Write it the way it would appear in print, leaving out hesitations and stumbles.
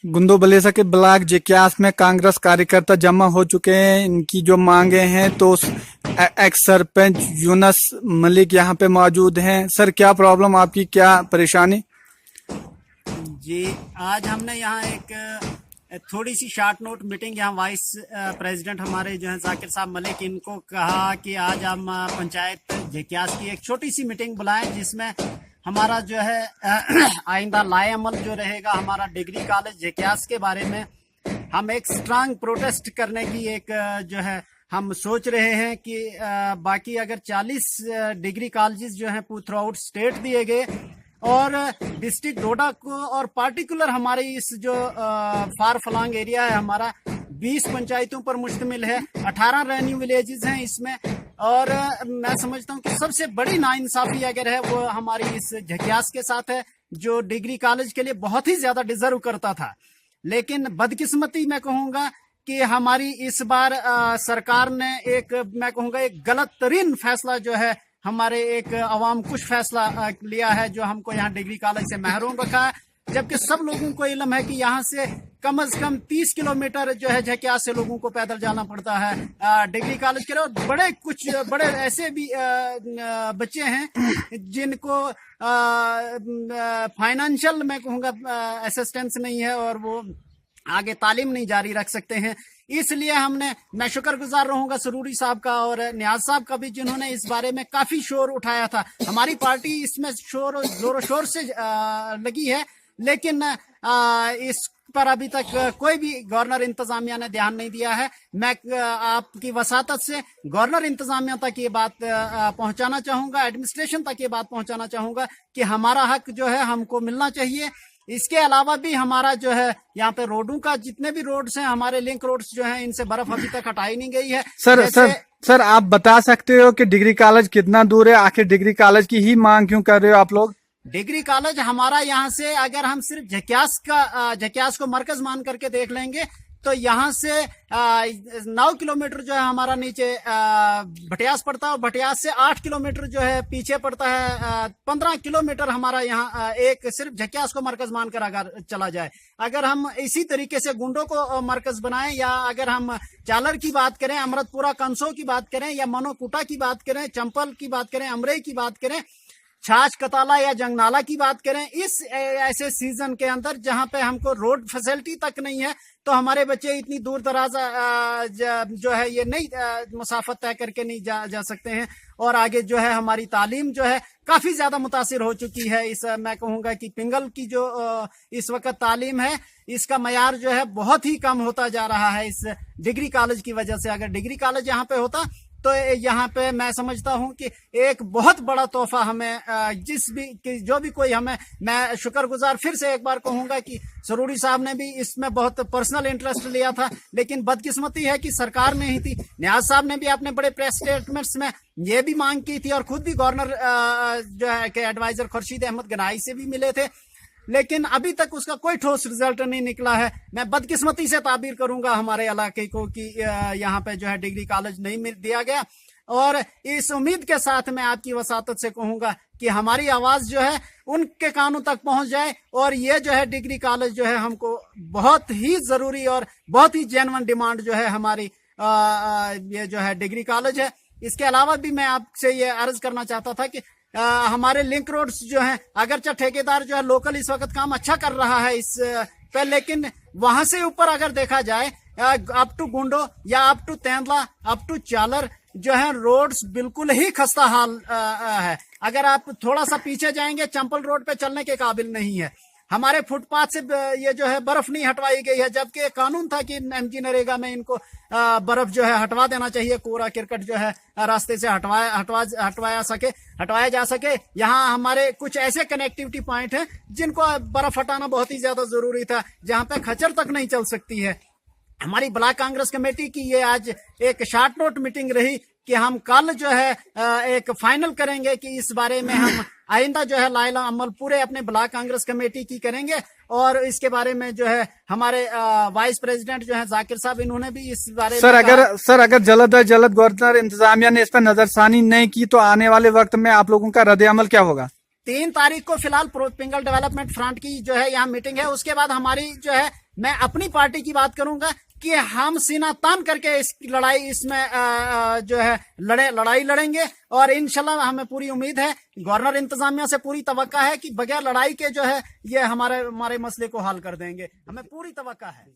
गुंदोबलेसा के ब्लॉक जेक्यास में कांग्रेस कार्यकर्ता जमा हो चुके हैं। इनकी जो मांगे हैं तो एक्स सरपंच यूनस मलिक यहाँ पे मौजूद हैं। सर, क्या प्रॉब्लम आपकी, क्या परेशानी? जी, आज हमने यहाँ एक थोड़ी सी शॉर्ट नोट मीटिंग यहाँ वाइस प्रेसिडेंट हमारे जो है जाकिर साहब मलिक, इनको कहा कि आज हम पंचायत जेक्यास की एक छोटी सी मीटिंग बुलाएं जिसमें हमारा जो है आइंदा लाए अमल जो रहेगा हमारा डिग्री कॉलेज जेक्यास के बारे में हम एक स्ट्रांग प्रोटेस्ट करने की एक जो है हम सोच रहे हैं कि बाकी अगर 40 डिग्री कॉलेजेस जो हैं थ्रू आउट स्टेट दिए गए और डिस्ट्रिक्ट डोडा को और पार्टिकुलर हमारे इस जो फार फलांग एरिया है हमारा 20 पंचायतों पर मुश्तमिल है, 18 रेवेन्यू विलेजेस हैं इसमें। और मैं समझता हूँ कि सबसे बड़ी नाइंसाफी अगर है वो हमारी इस झकियास के साथ है, जो डिग्री कॉलेज के लिए बहुत ही ज्यादा डिजर्व करता था। लेकिन बदकिस्मती मैं कहूँगा कि हमारी इस बार सरकार ने एक मैं कहूँगा एक गलत तरीन फैसला जो है हमारे एक अवाम कुछ फैसला लिया है जो हमको यहाँ डिग्री कॉलेज से महरूम रखा है, जबकि सब लोगों को इल्म है कि यहाँ से कम से कम 30 किलोमीटर जो है झकियास से लोगों को पैदल जाना पड़ता है डिग्री कॉलेज के लिए। और कुछ बड़े ऐसे भी बच्चे हैं जिनको फाइनेंशियल मैं कहूँगा असिस्टेंस नहीं है और वो आगे तालीम नहीं जारी रख सकते हैं। इसलिए मैं शुक्रगुजार रहूंगा सरूरी साहब का और नियाज साहब का भी, जिन्होंने इस बारे में काफी शोर उठाया था। हमारी पार्टी इसमें जोर शोर से लगी है, लेकिन इस पर अभी तक कोई भी गवर्नर इंतजामिया ने ध्यान नहीं दिया है। मैं आपकी वसातत से गवर्नर इंतजामिया तक ये बात पहुंचाना चाहूंगा, एडमिनिस्ट्रेशन तक ये बात पहुंचाना चाहूंगा कि हमारा हक जो है हमको मिलना चाहिए। इसके अलावा भी हमारा जो है यहाँ पे रोडों का जितने भी रोड्स हैं हमारे लिंक रोड्स जो हैं इनसे बर्फ अभी तक हटाई नहीं गई है। सर आप बता सकते हो कि डिग्री कॉलेज कितना दूर है? आखिर डिग्री कॉलेज की ही मांग क्यों कर रहे हो आप लोग? डिग्री कॉलेज हमारा यहाँ से अगर हम सिर्फ झकियास को मरकज मान करके देख लेंगे तो यहाँ से 9 किलोमीटर जो है हमारा नीचे भटियास पड़ता है और भटियास से 8 किलोमीटर जो है पीछे पड़ता है। 15 किलोमीटर हमारा यहाँ एक सिर्फ झकियास को मरकज मानकर अगर चला जाए, अगर हम इसी तरीके से गुंडों को मरकज बनाएं या अगर हम चालर की बात करें, अमृतपुरा कंसो की बात करें या मनोकुटा की बात करें, चंपल की बात करें, अमरई की बात करें, छाछ कताला या जंगनाला की बात करें, इस ऐसे सीजन के अंदर जहां पे हमको रोड फैसिलिटी तक नहीं है तो हमारे बच्चे इतनी दूर दराज जो है ये नहीं मुसाफत तय करके नहीं जा सकते हैं। और आगे जो है हमारी तालीम जो है काफी ज्यादा मुतासिर हो चुकी है। इस मैं कहूंगा कि पिंगल की जो इस वक्त तालीम है इसका मयार जो है बहुत ही कम होता जा रहा है इस डिग्री कॉलेज की वजह से। अगर डिग्री कॉलेज यहाँ पे होता तो यहाँ पे मैं समझता हूँ कि एक बहुत बड़ा तोहफा हमें जो भी कोई हमें, मैं शुक्रगुजार फिर से एक बार कहूंगा कि सरूरी साहब ने भी इसमें बहुत पर्सनल इंटरेस्ट लिया था, लेकिन बदकिस्मती है कि सरकार ने ही थी। नियाज साहब ने भी अपने बड़े प्रेस स्टेटमेंट्स में ये भी मांग की थी और खुद भी गवर्नर जो है के एडवाइजर खुर्शीद अहमद गनाई से भी मिले थे, लेकिन अभी तक उसका कोई ठोस रिजल्ट नहीं निकला है। मैं बदकिस्मती से ताबीर करूंगा हमारे इलाके को कि यहाँ पे जो है डिग्री कॉलेज नहीं दिया गया। और इस उम्मीद के साथ मैं आपकी वसातत से कहूंगा कि हमारी आवाज जो है उनके कानों तक पहुंच जाए और ये जो है डिग्री कॉलेज जो है हमको बहुत ही जरूरी और बहुत ही जेन्युइन डिमांड जो है हमारी ये जो है डिग्री कॉलेज है। इसके अलावा भी मैं आपसे ये अर्ज करना चाहता था कि हमारे लिंक रोड्स जो हैं, अगरचे ठेकेदार जो है लोकल इस वक्त काम अच्छा कर रहा है इस पे, लेकिन वहां से ऊपर अगर देखा जाए अप टू गुंडो या अप टू तेंदला अप टू चालर जो है रोड्स बिल्कुल ही खस्ता हाल है। अगर आप थोड़ा सा पीछे जाएंगे चंपल रोड पे चलने के काबिल नहीं है। हमारे फुटपाथ से ये जो है बर्फ नहीं हटवाई गई है, जबकि कानून था कि एमजी नरेगा में इनको बर्फ जो है हटवा देना चाहिए, कूड़ा करकट जो है रास्ते से हटवाया जा सके। यहाँ हमारे कुछ ऐसे कनेक्टिविटी पॉइंट हैं जिनको बर्फ हटाना बहुत ही ज्यादा जरूरी था, जहाँ पे खच्चर तक नहीं चल सकती है। हमारी ब्लॉक कांग्रेस कमेटी की ये आज एक शॉर्ट नोट मीटिंग रही कि हम कल जो है एक फाइनल करेंगे कि इस बारे में हम आइंदा जो है लाइला अमल पूरे अपने ब्लॉक कांग्रेस कमेटी की करेंगे। और इसके बारे में जो है हमारे वाइस प्रेसिडेंट जो है जाकिर साहब, इन्होंने भी इस बारे में अगर जल्द अज जल्द गवर्नर इंतजामिया ने इस पर नजरसानी नहीं की तो आने वाले वक्त में आप लोगों का रद्द अमल क्या होगा? 3 तारीख को फिलहाल पिंगल डेवलपमेंट फ्रंट की जो है यहाँ मीटिंग है, उसके बाद हमारी जो है मैं अपनी पार्टी की बात करूंगा कि हम सीना तान करके इस लड़ाई इसमें जो है लड़ाई लड़ेंगे और इंशाल्लाह हमें पूरी उम्मीद है, गवर्नर इंतजामिया से पूरी तवक्का है कि बगैर लड़ाई के जो है ये हमारे मसले को हल कर देंगे, हमें पूरी तवक्का है।